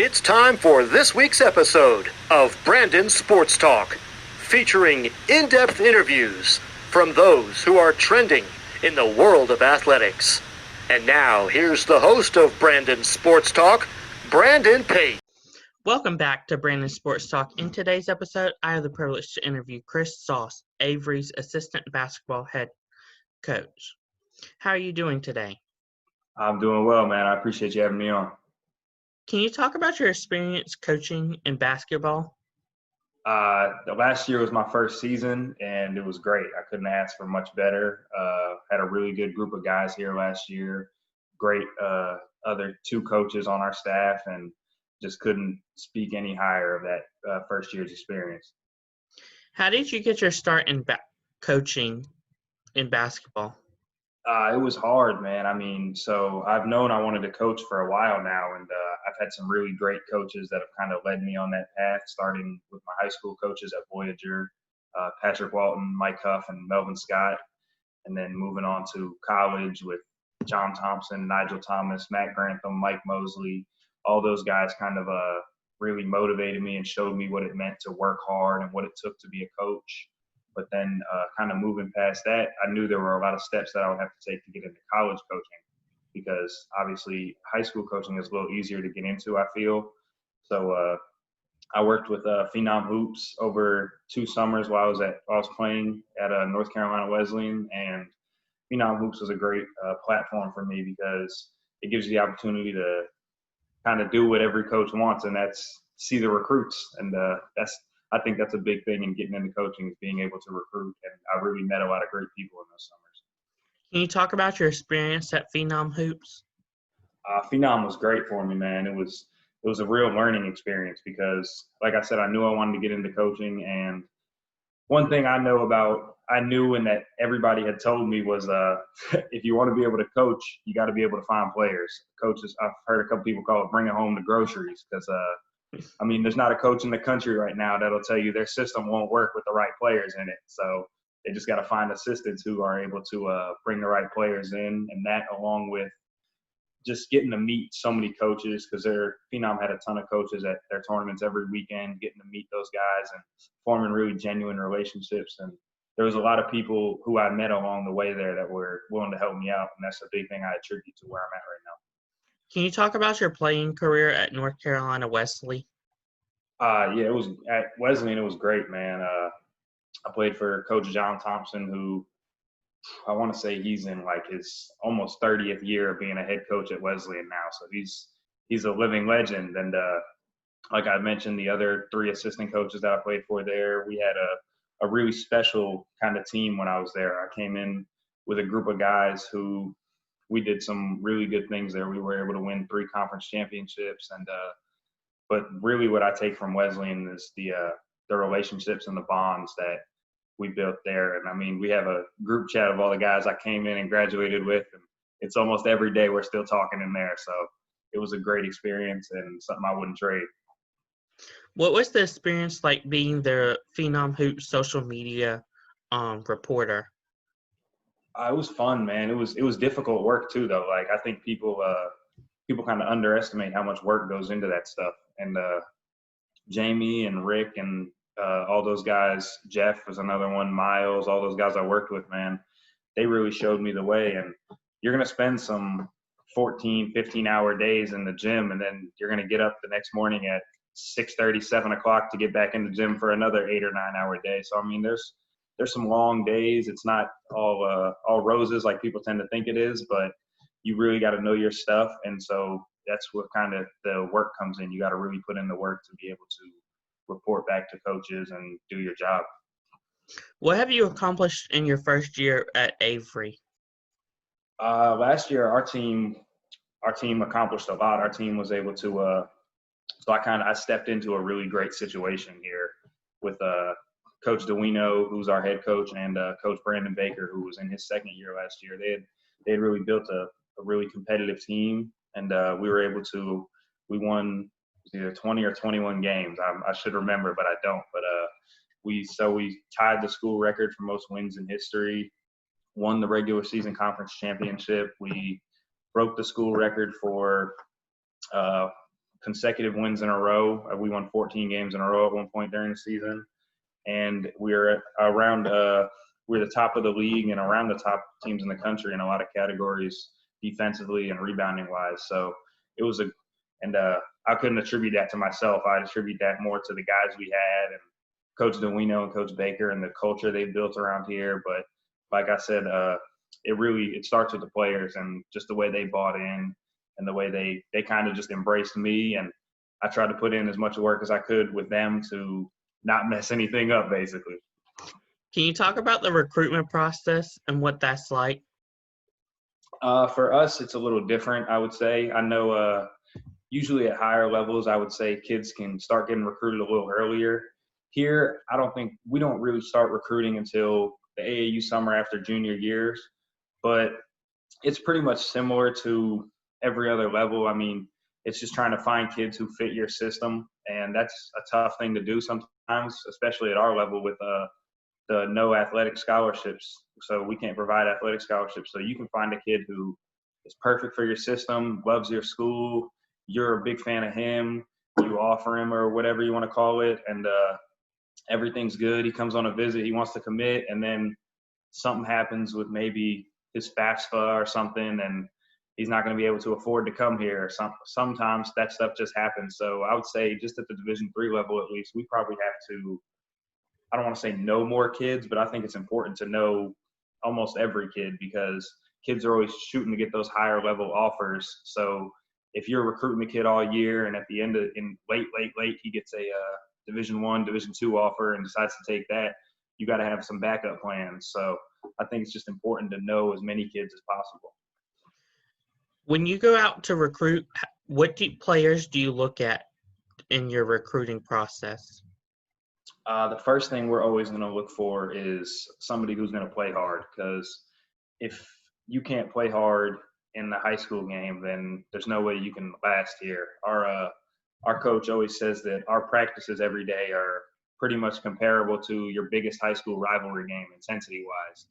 It's time for this week's episode of Brandon Sports Talk, featuring in-depth interviews from those who are trending in the world of athletics. And now, here's the host of Brandon Sports Talk, Brandon Pate. Welcome back to Brandon Sports Talk. In today's episode, I have the privilege to interview Chris Sause, Avery's assistant basketball head coach. How are you doing today? I'm doing well, man. I appreciate you having me on. Can you talk about your experience coaching in basketball? The last year was my first season, and it was great. I couldn't ask for much better. Had a really good group of guys here last year. Great other two coaches on our staff, and just couldn't speak any higher of that first year's experience. How did you get your start in coaching in basketball? It was hard, man. I mean, so I've known I wanted to coach for a while now, and I've had some really great coaches that have kind of led me on that path, starting with my high school coaches at Voyager, Patrick Walton, Mike Huff, and Melvin Scott, and then moving on to college with John Thompson, Nigel Thomas, Matt Grantham, Mike Mosley. All those guys kind of really motivated me and showed me what it meant to work hard and what it took to be a coach. But then kind of moving past that, I knew there were a lot of steps that I would have to take to get into college coaching, because obviously high school coaching is a little easier to get into, I feel. So I worked with Phenom Hoops over 2 summers while I was playing at North Carolina Wesleyan, and Phenom Hoops was a great platform for me because it gives you the opportunity to kind of do what every coach wants, and that's see the recruits. And I think that's a big thing in getting into coaching, is being able to recruit. And I really met a lot of great people in those summers. Can you talk about your experience at Phenom Hoops? Phenom was great for me, man. It was a real learning experience because, like I said, I knew I wanted to get into coaching. And one thing I knew and that everybody had told me was if you want to be able to coach, you got to be able to find players. Coaches, I've heard a couple people call it bringing home the groceries, because I mean, there's not a coach in the country right now that'll tell you their system won't work with the right players in it. So they just got to find assistants who are able to bring the right players in. And that, along with just getting to meet so many coaches, because Phenom had a ton of coaches at their tournaments every weekend, getting to meet those guys and forming really genuine relationships. And there was a lot of people who I met along the way there that were willing to help me out. And that's a big thing I attribute to where I'm at right now. Can you talk about your playing career at North Carolina Wesleyan? Yeah, it was at Wesleyan. It was great, man. I played for Coach John Thompson, who I want to say he's in like his almost 30th year of being a head coach at Wesleyan now. So he's a living legend. And like I mentioned, the other 3 assistant coaches that I played for there, we had a really special kind of team when I was there. I came in with a group of guys who we did some really good things there. We were able to win 3 conference championships, and but really what I take from Wesleyan is the relationships and the bonds that we built there. And I mean, we have a group chat of all the guys I came in and graduated with, and it's almost every day we're still talking in there. So it was a great experience and something I wouldn't trade. What was the experience like being the Phenom Hoops social media reporter? It was fun, man. It was difficult work too, though. Like, I think people kind of underestimate how much work goes into that stuff. And Jamie and Rick and all those guys, Jeff was another one, Miles, all those guys I worked with, man, they really showed me the way. And you're going to spend some 14, 15-hour days in the gym, and then you're going to get up the next morning at 6:30, 7 o'clock to get back in the gym for another 8 or 9 hour day. So, I mean, there's some long days. It's not all roses like people tend to think it is, but you really got to know your stuff. And so that's what kind of the work comes in. You got to really put in the work to be able to report back to coaches and do your job. What have you accomplished in your first year at Avery? Last year, our team accomplished a lot. Our team was able to so I stepped into a really great situation here with Coach DeWino, who's our head coach, and Coach Brandon Baker, who was in his second year last year. They had really built a really competitive team, and we won either 20 or 21 games. I should remember, but I don't. But we tied the school record for most wins in history, won the regular season conference championship. We broke the school record for consecutive wins in a row. We won 14 games in a row at one point during the season. And we're we're the top of the league and around the top teams in the country in a lot of categories, defensively and rebounding wise. So it was I couldn't attribute that to myself. I'd attribute that more to the guys we had and Coach Duino and Coach Baker and the culture they've built around here. But like I said, it starts with the players and just the way they bought in and the way they kind of just embraced me. And I tried to put in as much work as I could with them to not mess anything up, basically. Can you talk about the recruitment process and what that's like? For us, it's a little different, I would say. I know usually at higher levels, I would say kids can start getting recruited a little earlier. Here, we don't really start recruiting until the AAU summer after junior years, but it's pretty much similar to every other level. I mean, it's just trying to find kids who fit your system, and that's a tough thing to do sometimes, especially at our level with the no athletic scholarships. So we can't provide athletic scholarships. So you can find a kid who is perfect for your system, loves your school, you're a big fan of him, you offer him or whatever you want to call it, and everything's good. He comes on a visit, he wants to commit, and then something happens with maybe his FAFSA or something, and he's not going to be able to afford to come here. Sometimes that stuff just happens. So I would say just at the Division III level at least, we probably have to, I don't want to say know more kids, but I think it's important to know almost every kid because kids are always shooting to get those higher level offers. So if you're recruiting the kid all year and at the end in late, he gets a Division I, Division II offer and decides to take that, you got to have some backup plans. So I think it's just important to know as many kids as possible. When you go out to recruit, what players do you look at in your recruiting process? The first thing we're always going to look for is somebody who's going to play hard, because if you can't play hard in the high school game, then there's no way you can last here. Our coach always says that our practices every day are pretty much comparable to your biggest high school rivalry game intensity-wise.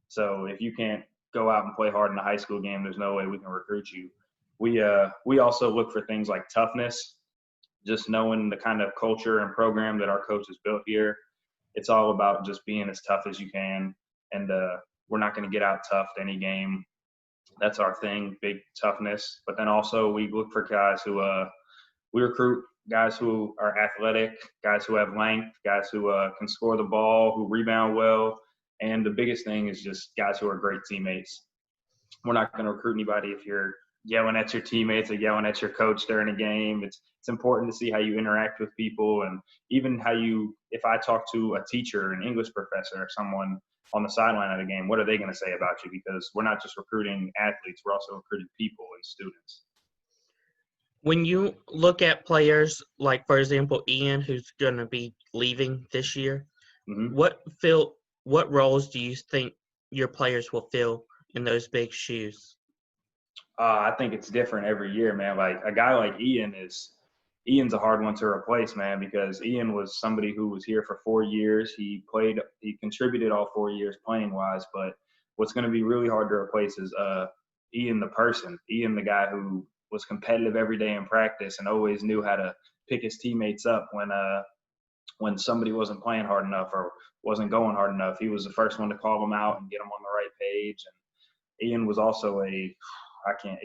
So if you can't go out and play hard in the high school game, there's no way we can recruit you. We also look for things like toughness, just knowing the kind of culture and program that our coach has built here. It's all about just being as tough as you can, and we're not going to get out toughed any game. That's our thing, big toughness. But then also we look for guys who we recruit guys who are athletic, guys who have length, guys who can score the ball, who rebound well. And the biggest thing is just guys who are great teammates. We're not going to recruit anybody if you're yelling at your teammates or yelling at your coach during a game. It's important to see how you interact with people, and even if I talk to a teacher, an English professor, or someone on the sideline at a game, what are they going to say about you? Because we're not just recruiting athletes, we're also recruiting people and students. When you look at players like, for example, Ian, who's going to be leaving this year, Mm-hmm. what roles do you think your players will fill in those big shoes? I think it's different every year, man. Like a guy like Ian's a hard one to replace, man, because Ian was somebody who was here for 4 years. He contributed all 4 years playing wise, but what's going to be really hard to replace is Ian the person, Ian the guy who was competitive every day in practice and always knew how to pick his teammates up when somebody wasn't playing hard enough or wasn't going hard enough. He was the first one to call them out and get them on the right page. And Ian was also he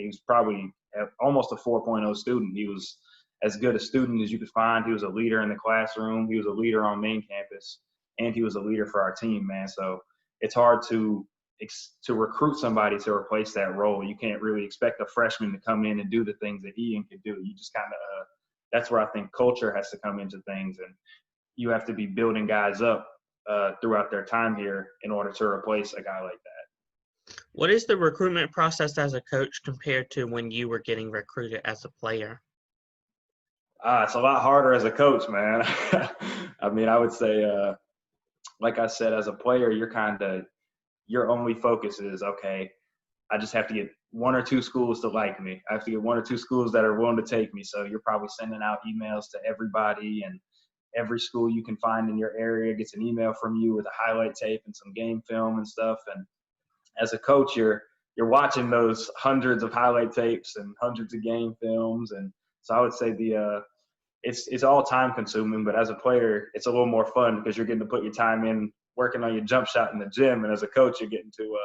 was probably almost a 4.0 student. He was as good a student as you could find. He was a leader in the classroom. He was a leader on main campus, and he was a leader for our team, man. So it's hard to recruit somebody to replace that role. You can't really expect a freshman to come in and do the things that Ian could do. You just kind of that's where I think culture has to come into things, and you have to be building guys up throughout their time here in order to replace a guy like that. What is the recruitment process as a coach compared to when you were getting recruited as a player? It's a lot harder as a coach, man. I mean, I would say, like I said, as a player, your only focus is, okay, I just have to get 1 or 2 schools to like me. I have to get 1 or 2 schools that are willing to take me. So you're probably sending out emails to everybody, and every school you can find in your area gets an email from you with a highlight tape and some game film and stuff. And as a coach, you're watching those hundreds of highlight tapes and hundreds of game films, and So I would say it's all time consuming, but as a player, it's a little more fun because you're getting to put your time in working on your jump shot in the gym, and as a coach, you're getting to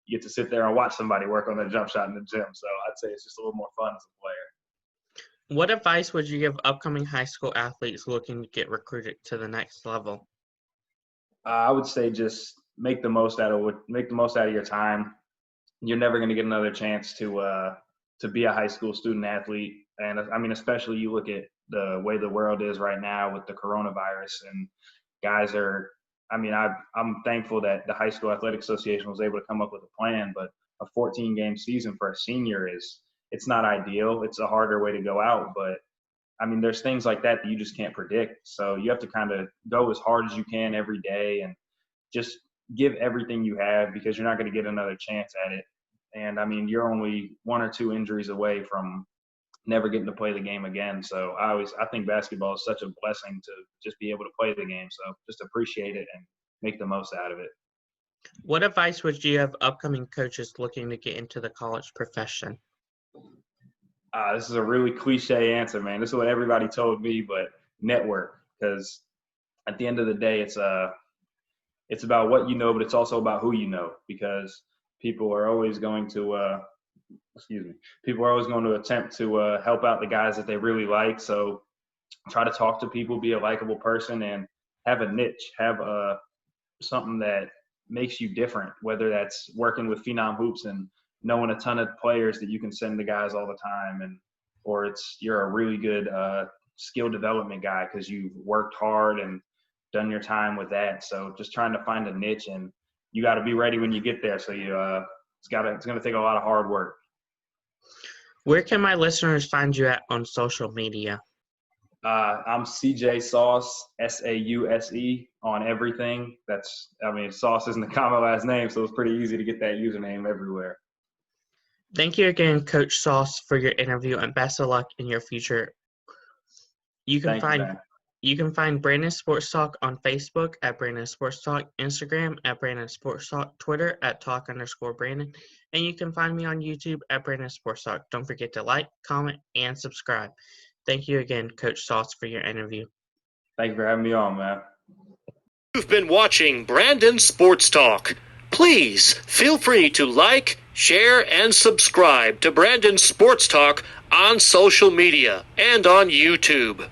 you get to sit there and watch somebody work on their jump shot in the gym. So I'd say it's just a little more fun as a player. What advice would you give upcoming high school athletes looking to get recruited to the next level? I would say just make the most out of your time. You're never going to get another chance to be a high school student athlete, and I mean, especially you look at the way the world is right now with the coronavirus, and guys are. I mean, I'm thankful that the High School Athletic Association was able to come up with a plan, but a 14-game season for a senior it's not ideal. It's a harder way to go out, but I mean, there's things like that you just can't predict. So you have to kind of go as hard as you can every day and just give everything you have because you're not going to get another chance at it. And I mean, you're only 1 or 2 injuries away from never getting to play the game again. So I think basketball is such a blessing to just be able to play the game. So just appreciate it and make the most out of it. What advice would you have upcoming coaches looking to get into the college profession? This is a really cliche answer, man. This is what everybody told me, but network, because at the end of the day, it's about what you know, but it's also about who you know, because people are always going to attempt to help out the guys that they really like. So try to talk to people, be a likable person, and have a niche, have something that makes you different, whether that's working with Phenom Hoops and knowing a ton of players that you can send to guys all the time, or you're a really good skill development guy because you've worked hard and done your time with that. So just trying to find a niche, and you got to be ready when you get there. So it's going to take a lot of hard work. Where can my listeners find you at on social media? I'm CJ Sause, Sause, on everything. Sauce isn't a common last name, so it's pretty easy to get that username everywhere. Thank you again, Coach Sause, for your interview, and best of luck in your future. You can find Brandon Sports Talk on Facebook at Brandon Sports Talk, Instagram at Brandon Sports Talk, Twitter at Talk_Brandon, and you can find me on YouTube at Brandon Sports Talk. Don't forget to like, comment, and subscribe. Thank you again, Coach Sause, for your interview. Thank you for having me on, man. You've been watching Brandon Sports Talk. Please feel free to like, share, and subscribe to Brandon Sports Talk on social media and on YouTube.